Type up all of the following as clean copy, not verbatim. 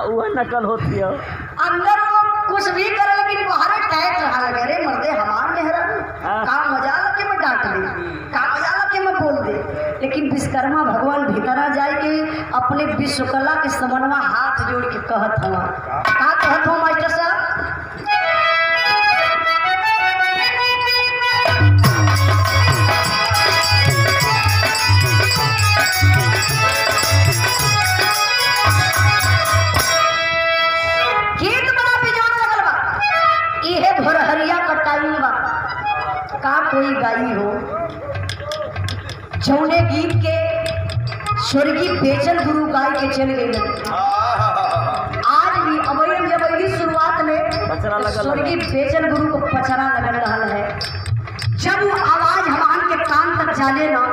वो नकल होती है। अंदर वो कुछ भी करे लेकिन बाहर टैग रहा लगे रे मर्दे हमार मेहरा काम मजा लगे मैं डांट दे, काम मजा लगे मैं बोल दे, लेकिन विश्वकर्मा भगवान भीतरा जाए के अपने विश्वकला के समन्वय हाथ जोड़ के कहत हवा का कहत हो मास्टर साहब। का कोई गाई हो जौने गीत के स्वर्गीय बेचन गुरु गाय के चल गए। आज भी अबैन जब अली शुरुआत में स्वर्गीय बेचन गुरु को पचरा लगल रहा है। जब वो आवाज हमान के कान तक जाले ना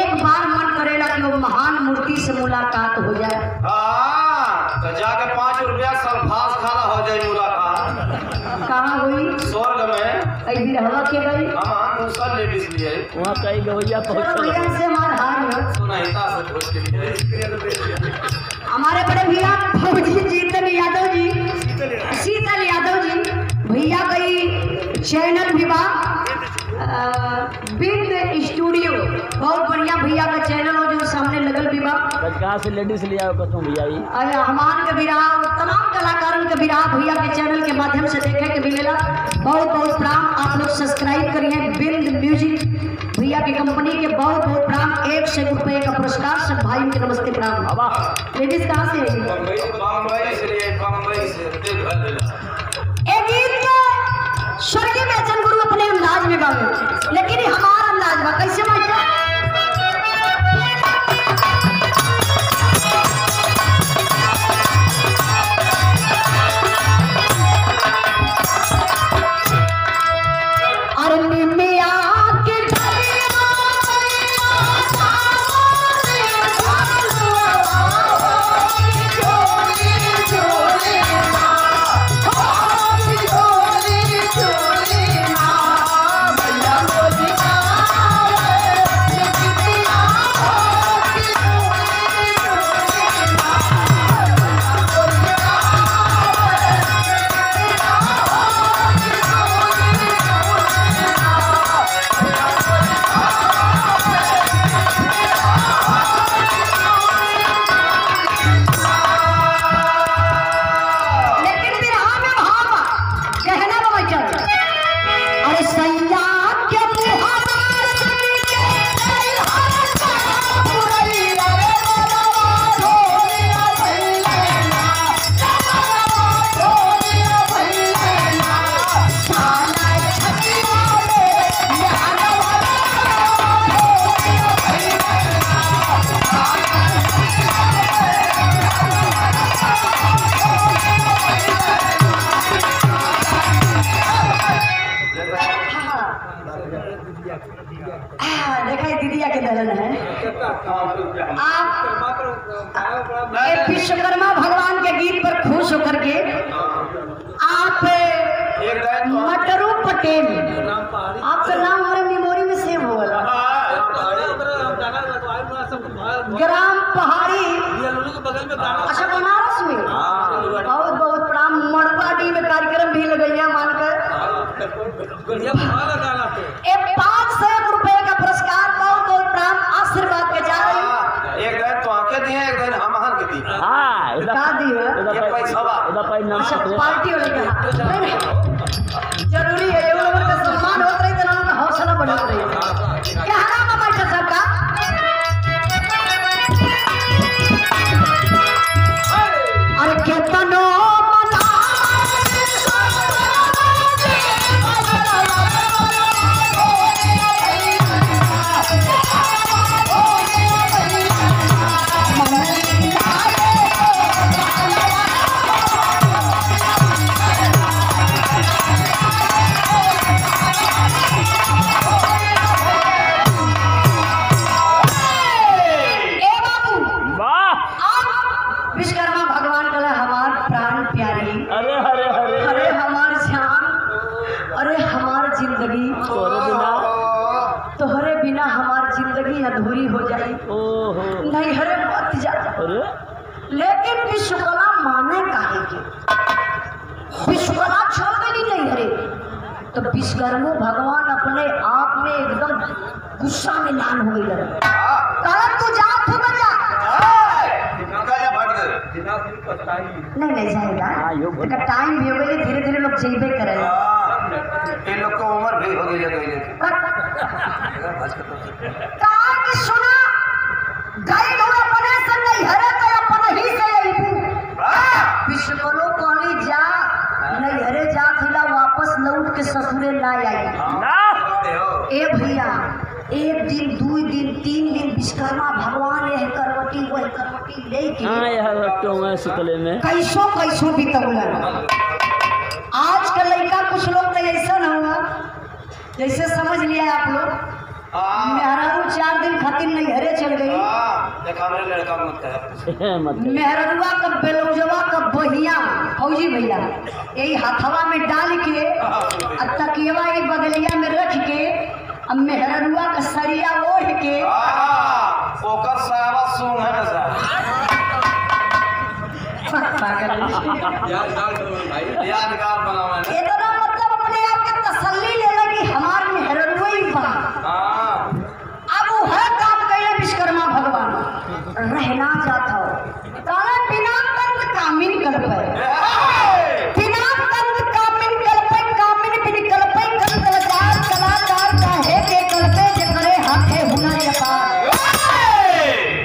एक बार मन करेला कि वो महान मूर्ति से मुलाकात हो जाए। तो जाके 5 रुपया सल्फास खाना हो जाए मुलाकात। कहाँ हुई? स्वर्ग में। भी रहवा के गई दूसरा लेडीज लिए वहाँ कई गवैया पहुँच से मार हार सुनाहिता से खोज के लिए हमारे बड़े भैया फौजी शीतल यादव जी भैया कई चैनल विभाग बिंद स्टूडियो बहुत बढ़िया भैया का चैनल हो जो सामने लगल विभाग कहाँ से लेडीज लिया कसम भैया हमान के विराह तमाम कलाकारों के विराह भैया के चैनल के माध्यम से देखे के मिलेगा। बहुत बहुत प्रणाम, आप लोग सब्सक्राइब करिए बिंद म्यूजिक भैया की कंपनी के बहुत बहुत प्रणाम। 100 रुपये का पुरस्कार सब भाई के नमस्ते प्रणाम। लेडीज कहाँ से स्वर्गीय बेचन गुरु अपने अंदाज में गावे लेकिन हमारा अंदाज बा कैसे मास्टर विश्वकर्मा भगवान के गीत पर खुश होकर के आप मटरू पटेल आपका नाम हमारे मेमोरी में सेव हो गया। ग्राम पहाड़ी अच्छा बनारस में बहुत बहुत प्रणाम। मड़वाडी में कार्यक्रम भी लगैया मानकर 500 रुपए का पुरस्कार बहुत बहुत प्रणाम आशीर्वाद के जा रही एक दिन तो आके दिए एक दिन हम आके दिए हां का दिए ये पैसा पार्टी वाले का जरूरी है ये लोगों का सम्मान होत रही तो ना हौसला बढ़त रही। क्या नाम है मास्टर साहब का? अरे केतनो लेकिन विश्वकला माने काहे के विश्वकला छोड़ गई नहीं हरे तो विश्वकर्मा भगवान अपने आप में एकदम गुस्सा में लान हो गई कारण तू जा तू बजा नहीं नहीं जाएगा टाइम भी हो गई धीरे धीरे लोग जेबे करेंगे लोग को उम्र भी हो गई सुना गई हुए अपने से नहीं हरे तो अपन ही से विश्वकर्मा पानी जा नहीं हरे जा खिला वापस लौट के ससुरे ना आई ए भैया एक दिन दो दिन तीन दिन विश्वकर्मा भगवान यह करवटी वह करवटी लेके सुतले में कैसो बीतौला आज का लड़का कुछ लोग तो ऐसा न हुआ जैसे समझ लिया आप लोग मेहरारू 4 दिन खातिर नहीं हरे चल गई मेहरुआ का बेलौजवा का बहिया फौजी भैया यही हाथवा में डाल के तकियवा एक बगलिया में रख के अब मेहरुआ का सरिया ओढ़ के ओकर सावा सुन है ना सर यादगार बनावा ये तो ना मतलब अपने आप के तसल्ली लेला कि हमार मेहरुआ ही बा अब वो हर काम कइले विश्वकर्मा भगवान रहना जाता हो काला बिना कंद कामिन कर पे बिना कंद कामिन कर पे कामिन बिन कर पे कंदकार कलाकार काहे के कर पे जे करे हाथे हुनर अपार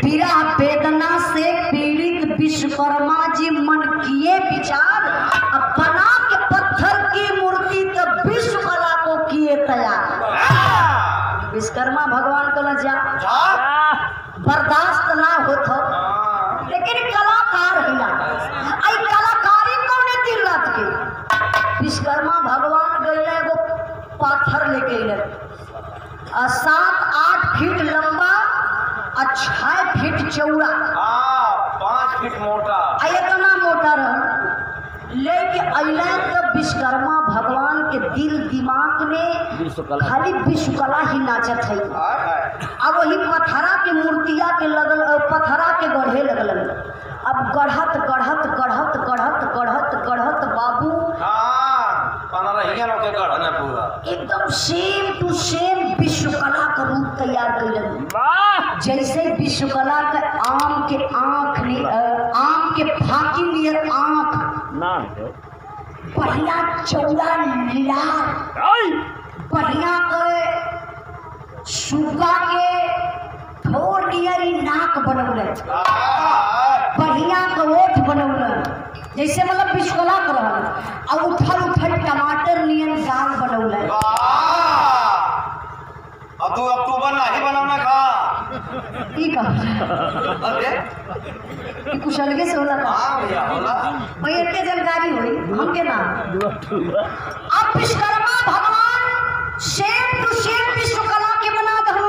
पीड़ा वेदना से पीड़ित विश्वकर्मा जी मन किए विचार अब बना के पत्थर की मूर्ति तो विश्वकला को किए तैयार विश्वकर्मा भगवान को न जा बर्दाश्त ना होता लेकिन कलाकार हिला आई कलाकारी कौने दिन रात के विश्वकर्मा भगवान गए एगो पाथर लेके गए 7-8 फीट लंबा और 6 फीट चौड़ा 5 फीट मोटा इतना मोटा रहा लेके अइला तब विश्वकर्मा भगवान के दिल दिमाग में खाली विश्वकला ही नाचत है अब वही पथरा के मूर्तिया के लगल पथरा के गढ़े लगल अब गढ़त गढ़त गढ़त गढ़त गढ़त गढ़त बाबू एकदम सेम टू सेम विश्वकला का रूप तैयार कर जैसे विश्वकला के आम के आँख आम के फाकी नियर आँख बढ़िया चौड़ा लीला बढ़िया के सुगा के ठोर नियरी नाक बनौले बढ़िया के ओठ बनौले जैसे मतलब विश्वकला कर और उठल उठल टमाटर नियन गाल बनौले अब तू अक्टूबर नहीं बनाना खा ई का अरे कुछ अलगे से होला हां भैया होला भैया के जानकारी हुई हमके नाम अब विश्वकर्मा भगवान सेम टू सेम विश्वकला के बना दो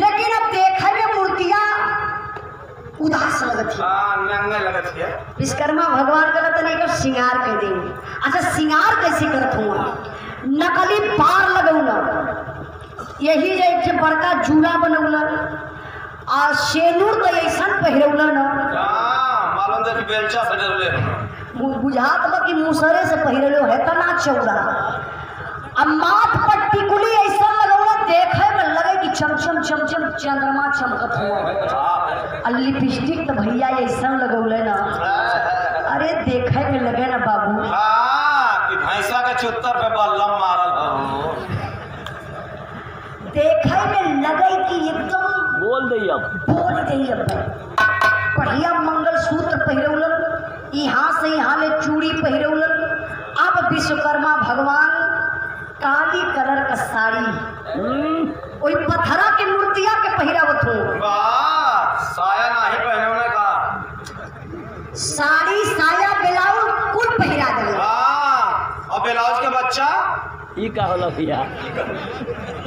लेकिन अब देखे में मूर्तियां उदास लगत है नंगे लगत है विश्वकर्मा भगवान का तने का श्रृंगार कर देंगे अच्छा श्रृंगार कैसे करत हुआ नकली पार लगौला यही जे बड़का जूड़ा बनौला आ शेनूर तो ऐसन पहिरौला न मालूम दे बेलचा से डरले बुझात बा कि मुसरे से पहिरलो है तना चौड़ा अब माथ पट्टी कुली ऐसा लगौला देखे में लगे कि चमचम चमचम चंद्रमा चमकत हुआ और लिपस्टिक तो भैया ऐसा लगौले ना अरे देखे में लगे ना बाबू कि भैंसा के चुत्तर पे बल्लम मारल हो देखे में लगे कि एकदम बोल दे अब बढ़िया मंगलसूत्र पहिरौलन यहाँ से यहाँ ले चूड़ी पहिरौलन अब विश्वकर्मा भगवान काली कलर का साड़ी वही पत्थरा के मूर्तिया के पहिरावत हो साया नहीं पहनने का साड़ी साया ब्लाउज कुल पहिरा दे और ब्लाउज के बच्चा ई का होला भैया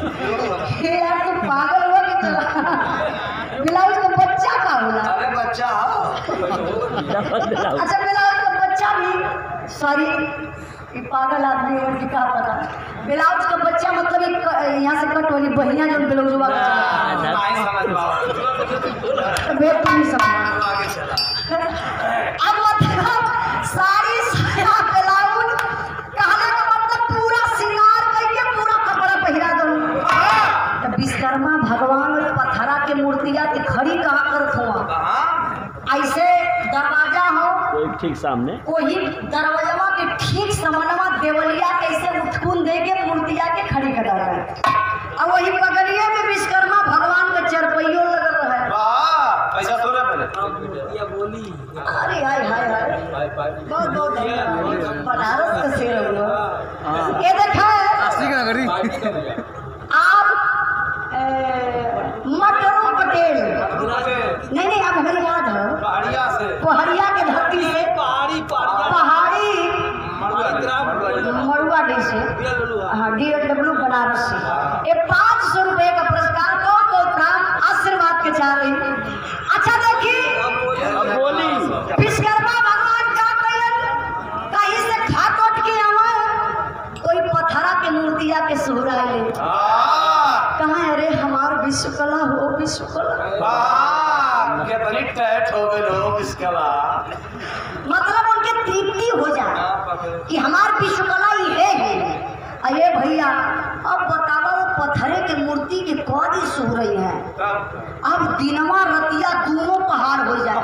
यार तो पागल हो कि ब्लाउज का बच्चा का होला अरे बच्चा अच्छा ब्लाउज का बच्चा भी सॉरी ये पागल आदमी है उनकी क्या पता। ब्लाउज का बच्चा मतलब एक यहाँ से कट वाली बहिया जो ब्लाउज हुआ नहीं समझ पाओ नहीं समझ। आगे चला अब मतलब साड़ी साया ब्लाउज कहने का मतलब पूरा श्रृंगार करके पूरा कपड़ा पहिरा दो। तो विश्वकर्मा भगवान और पत्थरा के मूर्तियाँ की खड़ी कहाँ करत हुआ ऐसे दरवाजा हो कोई ठीक सामने वही दरवाजा के ठीक समनवा देवलिया कैसे उत्कुन दे के मूर्तिया के खड़ी कर रहा है। और वही बगलिया में विश्वकर्मा भगवान का चरपैयो लग रहा है। पैसा तो पहले बोली अरे हाय हाय हाय बहुत बहुत धन्यवाद। बनारस का शेर हो ये देखा आप मटरू पटेल नहीं अब हमें याद है पहाड़िया के धरती से पहाड़ी मड़ुआ डी से हाँ DLW बनारस से ये 500 रुपए का पुरस्कार को प्राण आशीर्वाद के चाह रही। अच्छा देखिए बोली विश्वकर्मा भगवान का कहीं से खा कोट के आवा कोई पत्थरा के मूर्तिया के सुहराए कहाँ अरे हमार विश्वकला हो विश्वकला कितनी टैट हो गई हो विश्वकला मतलब उनके तृप्ति हो जाए कि हमार विश्वकला ये है। अरे भैया अब बताओ पत्थरे के मूर्ति के कौन ही सुह रही है। अब दिनवा रतिया दोनों पहाड़ हो जाए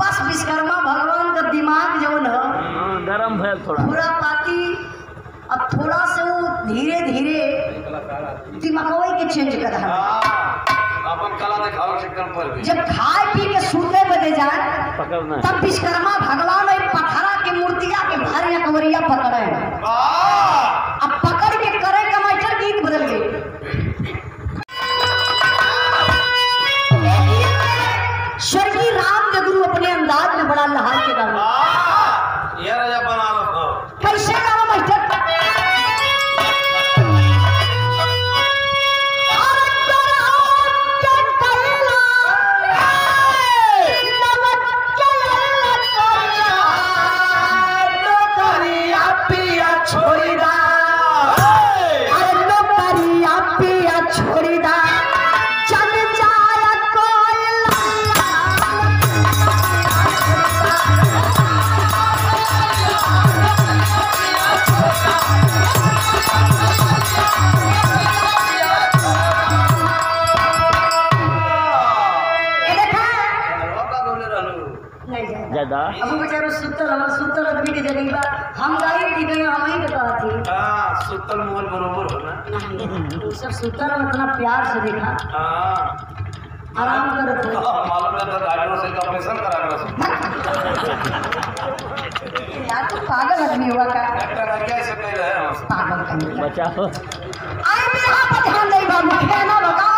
बस विश्वकर्मा भगवान का दिमाग जो है गरम है थोड़ा पूरा पाती अब थोड़ा से वो धीरे धीरे दिमागवे के चेंज कर रहा है। अपन कला दिखाओ शिक्षण पर भी जब खाए पी के सूते बदे जाए पकड़ना है। तब विश्वकर्मा भगवान एक पत्थरा की मूर्तियां के भारिया कवरिया पकड़े अब पकड़ के करे का मास्टर गीत बदल गई। स्वर्गीय राम के गुरु अपने अंदाज में बड़ा लहाल के गाना ये राजा बनारस हो कैसे गाना मास्टर अब बेचारो सुतल आदमी के जगह हम गाई की गई हम ही कहा थी सुतल मोहन बरोबर होना नहीं सब सुतल उतना प्यार से देखा आराम करत हो मालूम है तो डॉक्टर से ऑपरेशन करा यार तो पागल आदमी हुआ का डॉक्टर कैसे कह रहे हैं पागल कहीं बचाओ आई भी यहाँ पर ध्यान नहीं बा मुझे ना बता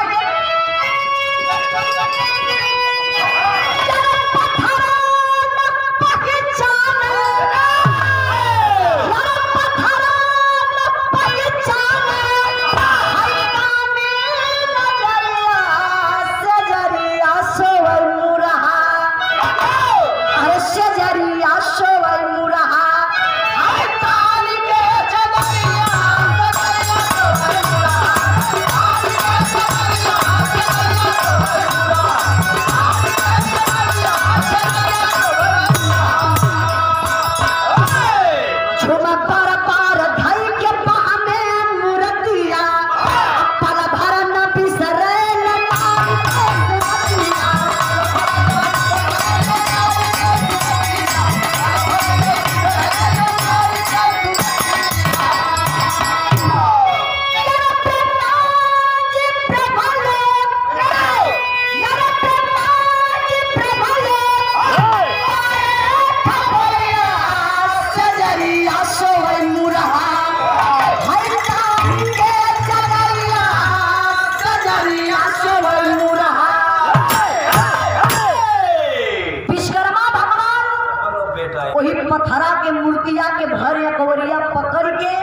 वही पत्थरा के मूर्तिया के भर या कवरिया पकड़ के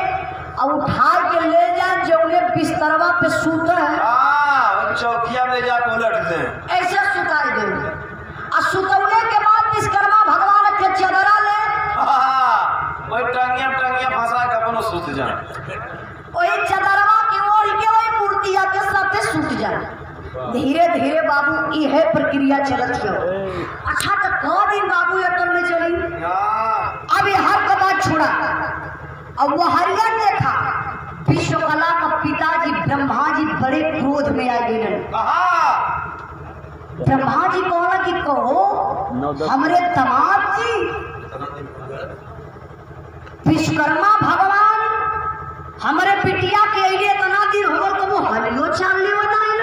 और उठा के ले जाए जो उन्हें बिस्तरवा पे सूता है चौकिया में जाकर उलट दे ऐसे सुताई दे और सुतौले के बाद विश्वकर्मा भगवान के चदरा ले वही चदरवा के ओढ़ के वही मूर्तिया के साथे सूत जाए। धीरे धीरे बाबू यह प्रक्रिया चलत है। अच्छा तो कौ दिन बाबू एकर में चली। अब हर का बात छोड़ा। अब वो हरियन देखा विश्वकला का पिताजी ब्रह्मा जी बड़े क्रोध में आ गए। ब्रह्मा जी कहला कि कहो हमरे दामाद जी विश्वकर्मा भगवान हमारे पिटिया के अइले तना दिन हो तो वो हलियो चाल ले बताइल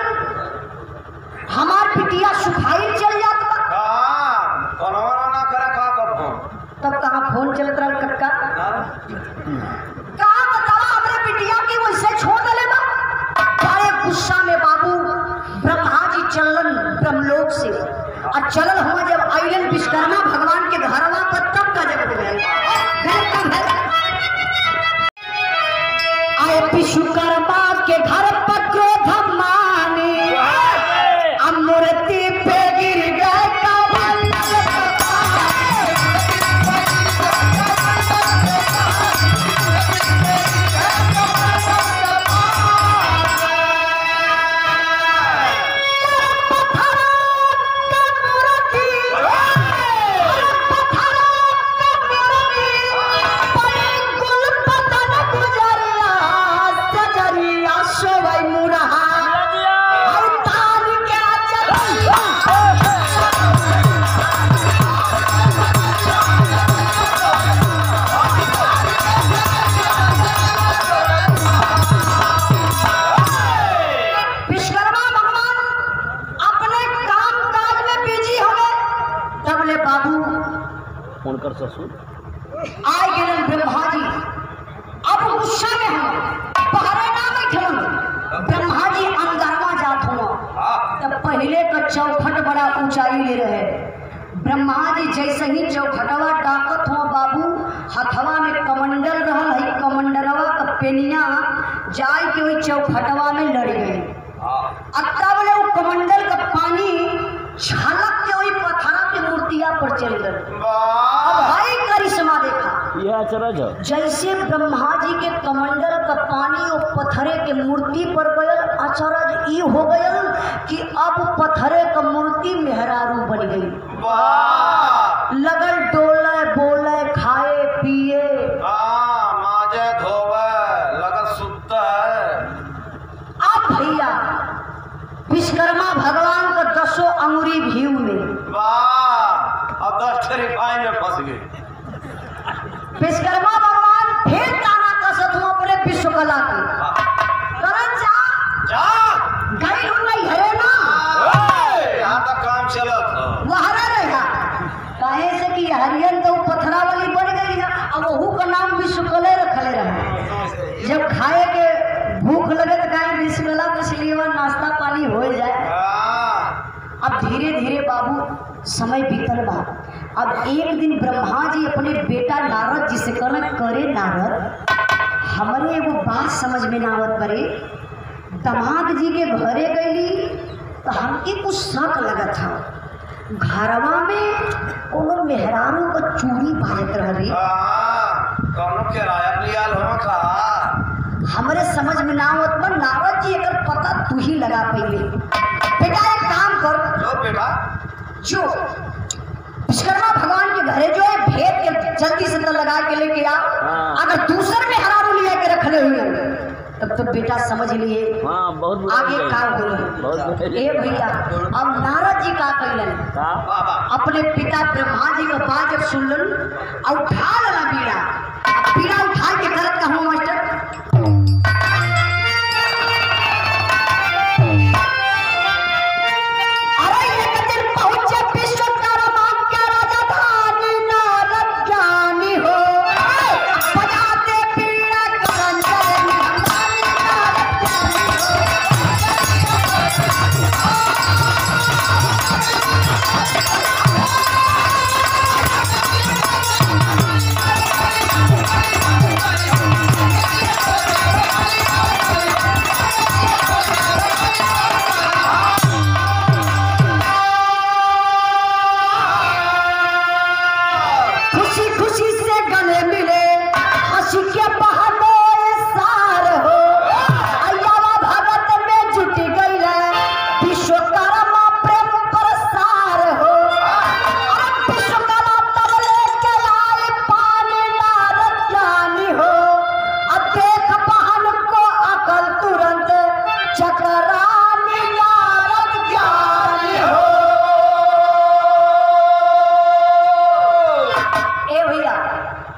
हमार पिटिया सुखाई चल जात बा। कौनवा ना करे का कब तब कहां फोन चलत रहल कक्का का बतावा हमरे पिटिया की वैसे छोड़ देले बा। बड़े गुस्सा में बाबू ब्रह्मा जी चलन ब्रह्मलोक से और चलल हुआ जब आइलन विश्वकर्मा भगवान के घरवा पर तब का जब हो गए आए विश्वकर्मा के घर पर क्रोध माने मूर्ति पे गिर गए उनकर ससुर आए गेलन ब्रह्मा जी। अब गुस्सा में हम पहरे ना बैठल ब्रह्मा जी अंदरवा जात हुआ तब पहले का चौखट बड़ा ऊंचाई ले रहे। ब्रह्मा जी जैसे ही चौखटवा डाकत हुआ बाबू हथवा में कमंडल रहल है कमंडलवा का पेनिया जाय के वही चौखटवा में लड़ गए। तब ले वो कमंडल का पानी छलक के वही पत्थरा की मूर्तिया पर चल गए। अब भाई करिश्मा देखा यह अचरज है। जैसे ब्रह्मा जी के कमंडल का पानी वो पत्थरे के मूर्ति पर गयल अचरज ई हो गयल कि अब पत्थरे का मूर्ति मेहरारू बन गई। लगल डोले बोले खाए पिए माजे धोवे लगल सुत्ता है। अब भैया विश्वकर्मा भगवान का 10 अंगुरी भीव में अब 10 रिफाइन में फंस गए। विश्वकर्मा भगवान फिर ताना कसत हुआ अपने विश्वकला की करन जा गई नहीं हरे ना यहाँ तक काम चलत वहरा रहा काहे से कि हरियन तो पत्थरा वाली बन गई है। अब वहू का नाम विश्वकला रखले रहे। जब खाए के भूख लगे तो कहीं विश्वकला मछली नाश्ता पानी हो जाए। अब धीरे धीरे बाबू समय बीतल बा। अब एक दिन ब्रह्मा जी अपने बेटा नारद जी से कहना करे नारद हमारे एगो बात समझ में ना आवत परे दामाद जी के घरे गईली तो हमके कुछ शक लगत था। घरवा में कोनो मेहरारू को चूड़ी बाजत रही कौनो किराया लियाल हो का हमारे समझ में ना आवत पर नारद जी अगर पता तू ही लगा पहले। बेटा एक काम कर जो बेटा जो विश्वकर्मा भगवान के घरे जो है भेद के जल्दी से लगा के लेके आ। अगर दूसर में हरारू लिया के रखले हुए तब तो बेटा समझ लिए आगे काम बोले। ए भैया अब नारद जी का कहलन अपने पिता ब्रह्मा जी का बात जब सुनलन और उठा लला बीड़ा बीड़ा उठा के करत कहूँ मास्टर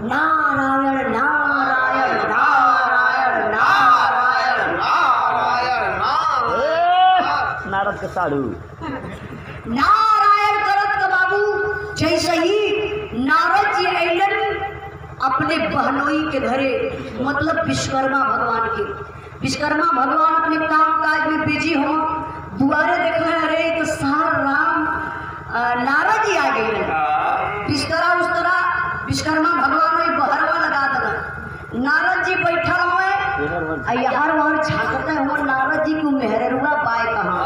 नारायण नारायण नारायण नारायण नारद के साधु नारायण करत का बाबू जैसे ही नारद जी अइलन अपने बहनोई के घरे, मतलब विश्वकर्मा भगवान के। विश्वकर्मा भगवान अपने काम काज में बिजी हो, दुआरे देख रहे, अरे तो सार राम नारद जी आ गए। बिस्तरा उस्तरा विश्वकर्मा भगवान वही बहरवा लगा देना। नारद जी बैठल हुए यार वहां झांकते हुए नारद जी को मेहरुआ बाई कहाँ।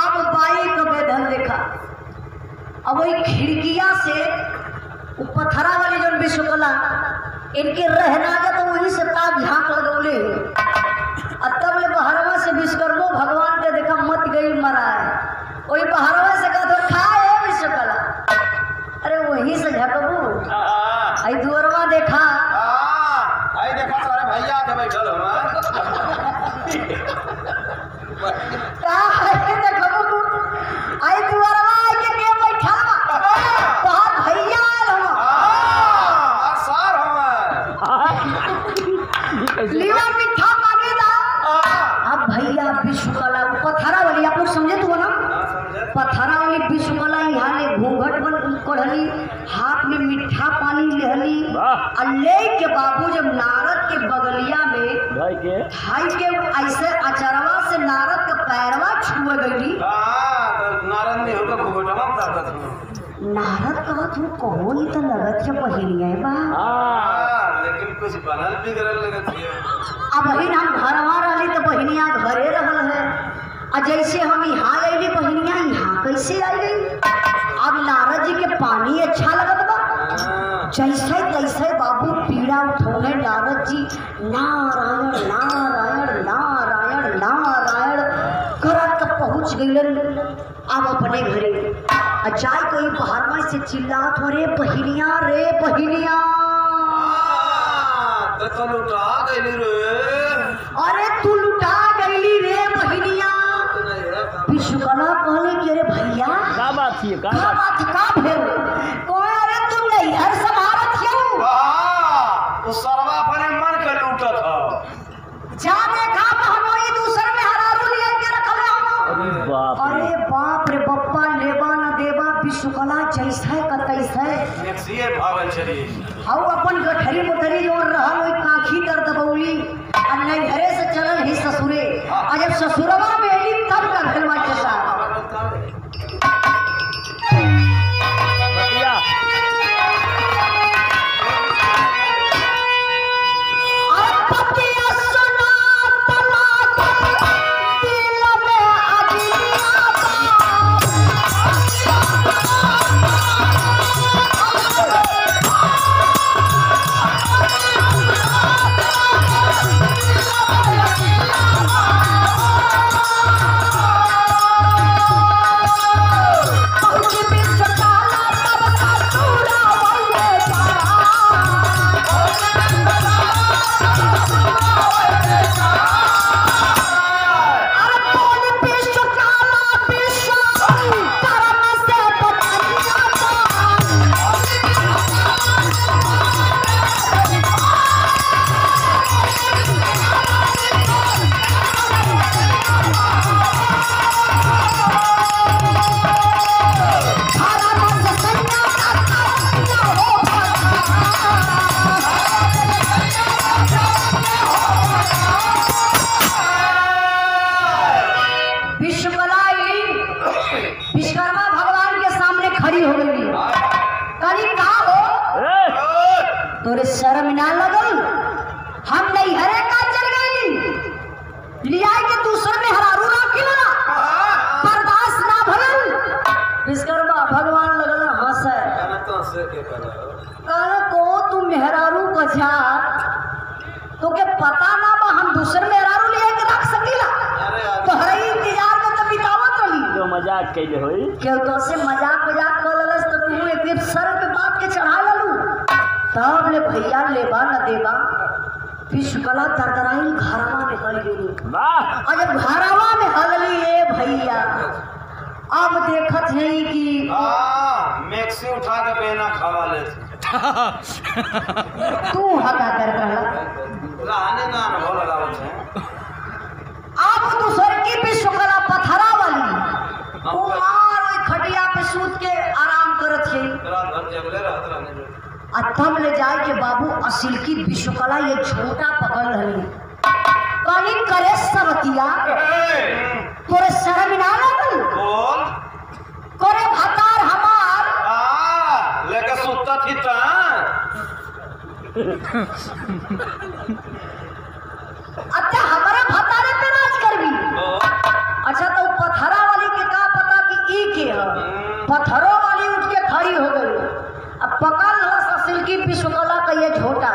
अब बाई को बेधल देखा, अब वही खिड़किया से पत्थरा वाली जो विश्वकला इनके रहना गया तो वहीं से ताक झांक लगौले। तब ले बहरवा से विश्वकर्मा भगवान के देखा मत गई मरा है, वही बहरवा से कहा तो खाए विश्वकला। अरे वहीं से झकबू आई दुअरवा देखा आई देखा सारे भैया के बैठल हो का है देखबू आई दुअरवा के बैठा बाहर भैया सार लीवा मिठा मांगे दा। अब भैया विश्वकला पथरा वाली आप लोग समझे तो ना, पथरा वाली विश्वकला यहाँ ले घूंघट बन कोढ़ली, हाथ में मीठा पानी लेहली और ले के बाबू जब नारद के बगलिया में भाई के ऐसे अचरवा से नारद का पैरवा छुए गई। नारद ने होगा घुघटवा बताता था। नारद कहा तू कहो नहीं तो लगत है बहिनिया बा। लेकिन कुछ बनल बिगड़ल लगत है। अब बहिन हम घरवा रही तो बहिनिया घरे रहल है, और जैसे हम यहाँ अली बहिनिया यहाँ कैसे आ गई। अब नारद जी के पानी अच्छा लगत बा, जैसे तैसे बाबू पीड़ा उठौने नारद जी नारायण नारायण नारायण नारायण करत पहुँच गईलन। अब अपने घरे जाए कोई बाहर से चिल्लात हो रे बहिनिया तो लुटा गईली रे। अरे तू लुटा गईली रे बहिनिया। विश्वकला कहले कि अरे भैया का बात थी का बात का भेल कोई अरे तुम नहीं हर समारत क्यों तो सरवा अपने मन के लूटत हो। जा देखा तो हम वही दूसरे में हरारू लिया के रखले हम। अरे बाप रे बप्पा लेबा न देबा विश्वकला जैसे का तैसे नेक्सिए भागल चली। हाउ अपन गठरी मोटरी जो रहल ओई काखी कर दबौली और नहीं घरे से चलल ही ससुरे, और जब ससुरवा में एली तब का भेलवा के साथ बतिया पतिया सुना तला दिल में अगिया विश्वकर्मा भगवान के सामने खड़ी हो गई। कहीं कहा हो तोरे शर्म ना लगल, हम नहीं हरे का चल गई लिया के दूसरे में हरारू राखिला बर्दाश्त ना भरल। विश्वकर्मा भगवान लगल हंसे कहले को तू मेहरारू बचा तो के पता ना बा हम दूसरे मेहरारू लिया के रख सकीला तो हरे इंतजार में तो बितावत रही। जो मजाक कैले होई क्यों तो से मजाक कर ललस तो तू एक सर पे बात के चढ़ा ललू तब ले भैया लेबा न देबा। विश्वकला तरतराई घरवा में हल गई। वाह और जब घरवा में हलली ए भैया अब देखत है कि मैक्सी उठा के बेना खावा ले तू हका कर रहला रहने ना अनुभव लगावत है। आप तो स्वर्गीय विश्वकला पथरा वाली कुमार ओई खटिया पे सूत के आराम करत है रात भर जगले रहत रहने जो। आ तब ले जाए के बाबू असिल की विश्वकला ये झोटा पकड़ रही कहीं करे सबतिया तोरे शर्म ना लगल बोल करे भतार हमार लेके सुता थी ता अच्छा हमारे भतारे पे नाच करबी अच्छा तो पथरा वाली के का पता कि ई के है पत्थरों वाली उठ के खड़ी हो गई अब पकड़ लस असिल की विश्वकला का ये झोटा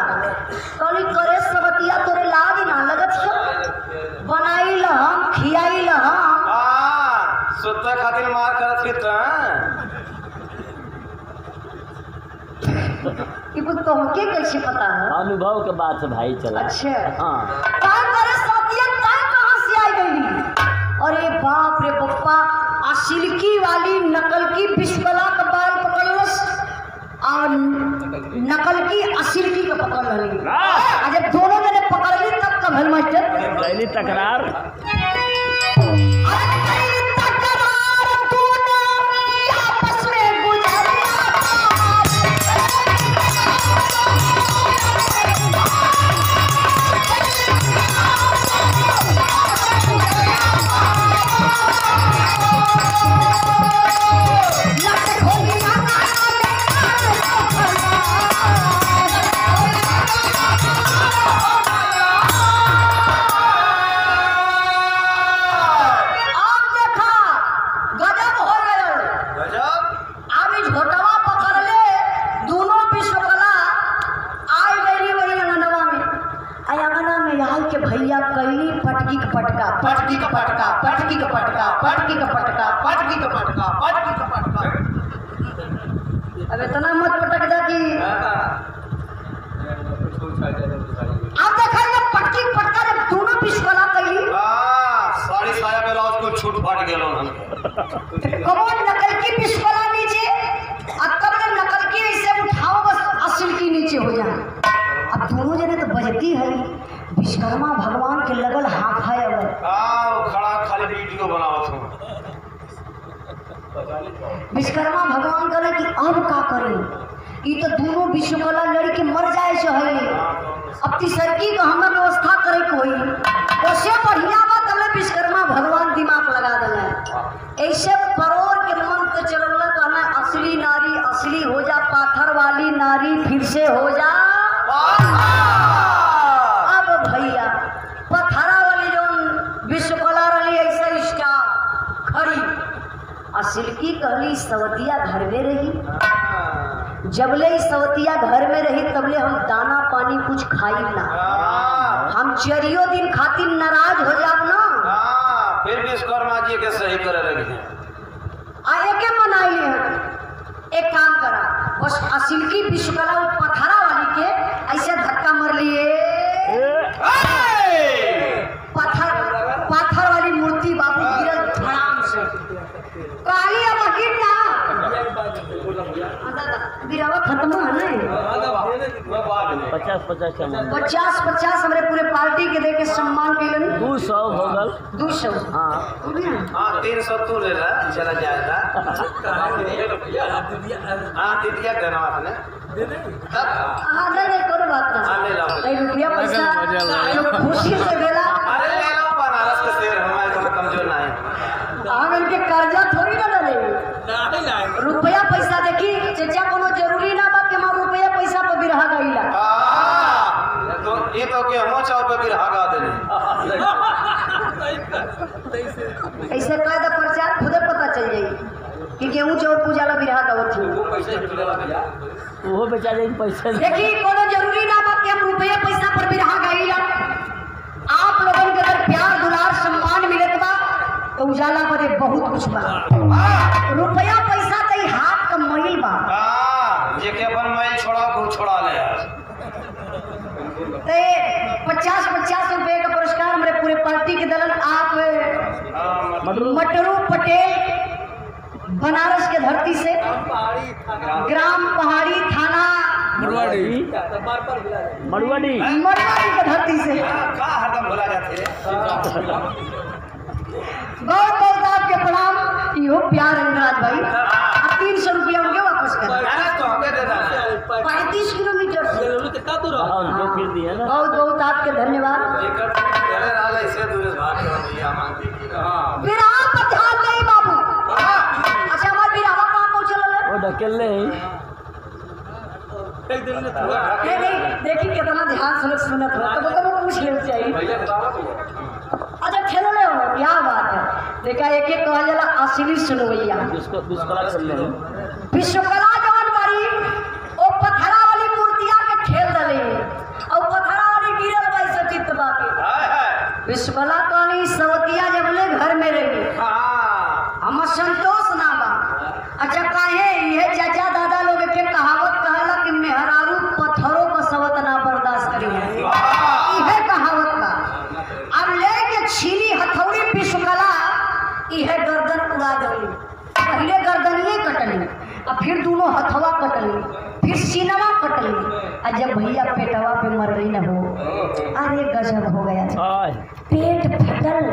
कहीं करे सबतिया तोरे लाज ना लगत है बनाई ल हम खियाई ल हम सुता खातिर मार करत थी ता ये कुछ तुमके कैसे पता है अनुभव के बात से भाई चला। अच्छा हाँ काय करे सबतिया काय कहां से आई गई अरे बाप रे बप्पा असिलकी वाली नकल की विश्वकला का बाल पकड़लस और नकल की असिलकी का पकड़ रही जब दोनों जने पकड़ ली तब का भल मास्टर पहली तकरार आपस में गुजरिया भैया कैली पटकी का पटका पटकी का पटका पटकी का पटका पटकी का पटका पटकी का पटका पटकी का पटका अब इतना मत पटक जा कि आप देखा ये पटकी पटका जब दोनों विश्वकला कैली साड़ी साया ब्लाउज को छूट फाट गेलो हम कमोड नकल की विश्वकला नीचे अक्कल ने नकल की ऐसे उठाओ बस असिल की नीचे हो जाए अब दोनों जने तो बजती है विश्वकर्मा भगवान के लगल हाथ है अगर खड़ा खाली वीडियो बनावत हूं विश्वकर्मा भगवान करे कि अब का करें ये तो दोनों विश्वकला लड़के मर जाए चाहे अब तीसरकी का हमें व्यवस्था करे कोई उससे बढ़िया बात हमने विश्वकर्मा भगवान दिमाग लगा दिला ऐसे परोर के मन तो चल कहना असली नारी असली हो जा पाथर वाली नारी फिर से हो जा अब भैया पथरा वाली जो विश्वकला रही ऐसा स्टाफ खड़ी असिलकी कहली सवतिया घर में रही जबले सवतिया घर में रही तबले हम दाना पानी कुछ खाई ना हम चरियो दिन खातिर नाराज हो जाब ना फिर विश्वकर्मा जी के सही करे लगे आए के मनाई एक काम करा बस असिलकी विश्वकला पथरा वाली के ऐसे धक्का मर लिए पाथर वाली मूर्ति बाबू गिरल धड़ाम से काली अब गिर ना गिरावा खत्म है ना 50 हमरे पूरे पार्टी के देके सम्मान के लिए 200 हो गल 200 हाँ 300 तू ले ला चला जाएगा दीदिया देना आपने हाँ नहीं कोई बात ना नहीं रुपया पैसा खुशी से देला अरे ले लो बनारस के शेर हमारे थोड़ा कमजोर ना है हम इनके कर्जा थोड़ी ना ले रुपया पैसा देखी चचा कोनो जरूरी ना बा कि हम रुपया पैसा पर बिरहा गईला तो ये तो के हम चाव पे बिरहा गा देने ऐसे कायदा प्रचार खुदे पता चल जाई कि गेहूं चावल पूजा ला बिरहा गावत थी वो बेचारे पैसा देखी कोनो जरूरी ना बा कि हम रुपया पैसा पर बिरहा गईला आप लोगन के अगर प्यार दुलार सम्मान मिलत बा तो उजाला बदे बहुत कुछ बा रुपया पैसा तो हाथ का मैल बा जेके अपन मैल छोड़ा को छोड़ा ले ते 50 रुपए का पुरस्कार हमारे पूरे पार्टी के दलन आप मटरू पटेल बनारस के धरती से ग्राम पहाड़ी थाना मड़ुआडी मरवाड़ी के धरती से का हरदम भुला जाते बहुत बहुत आपके प्रणाम। इहो प्यार अंगराज भाई 300 रुपया उनके वापस कर तो हमें दे देना 35 किलोमीटर से जो फिर दिया ना बहुत बहुत आपके धन्यवाद। ऐसे दूर भाग मानती बिरहा पर ध्यान नहीं बाबू। अच्छा हमारे बिरहा कहाँ पहुँचल है? वो ढकेले नहीं देखी कितना ध्यान से सुनत हो तो पूछ ले चाहिए। अच्छा खेलने हो क्या बात है। देखा एक एक कहल जाला असली सुनवैया विश्वकला चल रहे हैं। विश्वकला जवन बड़ी ओ पथरा वाली मूर्तियां के खेल दले और पथरा वाली गिरल वैसे चितबा के विश्वकला कहानी सवतिया जब ले घर में रही हम संतोष ना बा। अच्छा काहे ये चाचा दादा लोग के कहावत कहला कि मेहरारू पत्थरों को सवत ना बर्दाश्त करी है इहे कहावत बा। अब लेके छीनी हथौड़ी विश्वकला इहे गर्दन उड़ा दली। पहले गर्दनिए कटली और फिर दोनों हथवा कटली फिर सीनवा कटली और जब भैया पेटवा पे मर गई न हो अरे गजब हो गया। पेट फटल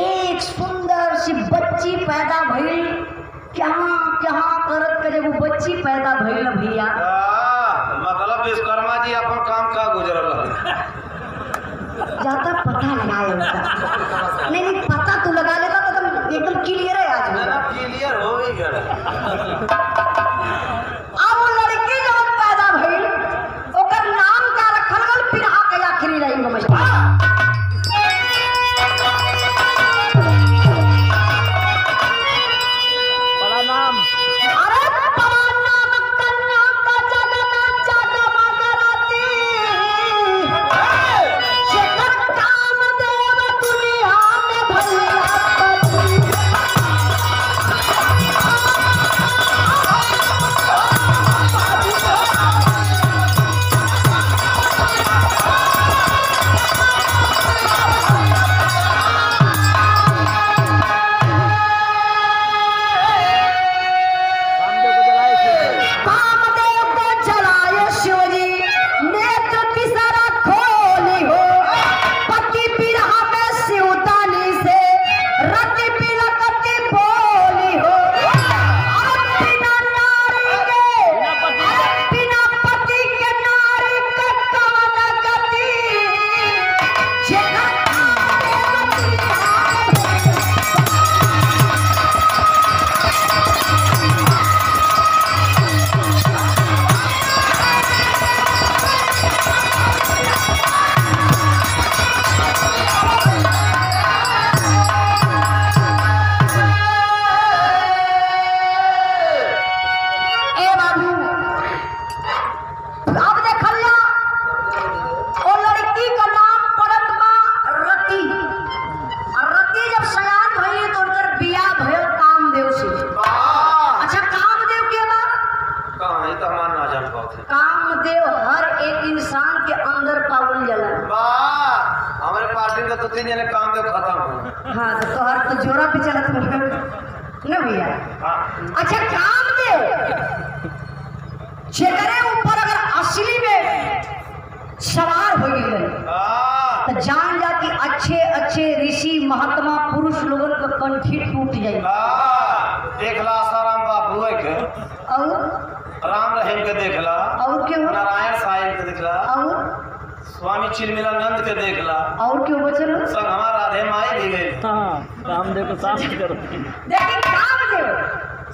एक सुंदर सी बच्ची पैदा भइल। क्या करत करे वो बच्ची पैदा भइल भैया। मतलब विश्वकर्मा जी अपन काम का गुजरल ज्यादा पता लगाए उसका नहीं पता तू लगा लेगा तो तुम एकदम क्लियर है आज क्लियर हो ही गया। अब वो लड़की जब पैदा भइल ओकर नाम का रखल गल पिरहा के आखिरी लाइन में बड़ा नाम अरे बड़ा नाम कन्या का जगना जगमगाती शेखर काम देव दुनिया में भैया कामदेव को जलाए शिवजी नेत्र तिसरा खोली हो पति बिरहा में शिवतानी से रति बिलकती बोली हो बिना नारी के बिना पति के नारी का कवन गति ए बाबू अब देखल जा ओ लड़की का नाम पड़त बा रति और रति जब सयान भइली तो उनकर बियाह भइल कामदेव से। अच्छा कामदेव के बा कहाँ है तो हमारा ना जान पाते। कामदेव हर एक इंसान के अंदर पावल जाला। हमारे पार्टी का तो 3 जने काम के खत्म हो। हाँ तो तोहर तो जोरा पे चलत हो न भैया। अच्छा कामदेव जेकरे ऊपर अगर असली में सवार हो गई तो जान जा कि अच्छे अच्छे ऋषि महात्मा पुरुष लोगन का कंठी टूट जाए। देखला आसाराम बापू के और राम रहीम के देखला और क्यों नारायण साहिब के देखला और स्वामी चिलमिलानंद के देखला और क्यों बचल संग हमारा राधे माई भी गई। हाँ कामदेव को साफ करो। देखिए कामदेव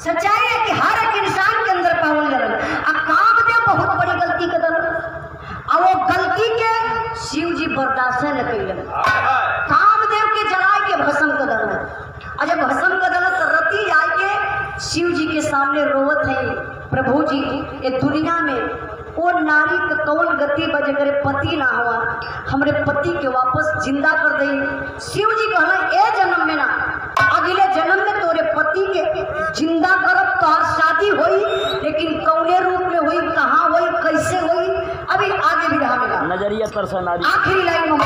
सच्चाई है कि हर एक इंसान के अंदर पावल जाला। अब कामदेव बहुत बड़ी गलती कर दल और वो गलती के शिव जी बर्दाश्त न कैलन। कामदेव के जलाए के भस्म कर दल और जब भस्म कर दल तो रति आए के शिव जी के सामने रोवत है प्रभु जी ये दुनिया में वो नारी का कौन गति बजे करे पति ना हुआ हमरे पति के वापस जिंदा कर दे। शिव जी कहना ए जन्म में ना अगले जन्म में तोरे पति के जिंदा करब तोहर शादी होई लेकिन कौने रूप में हुई कहाँ हुई कैसे हुई अभी आगे भी रहा। नजरिया तरसा नारी आखिरी लाइन में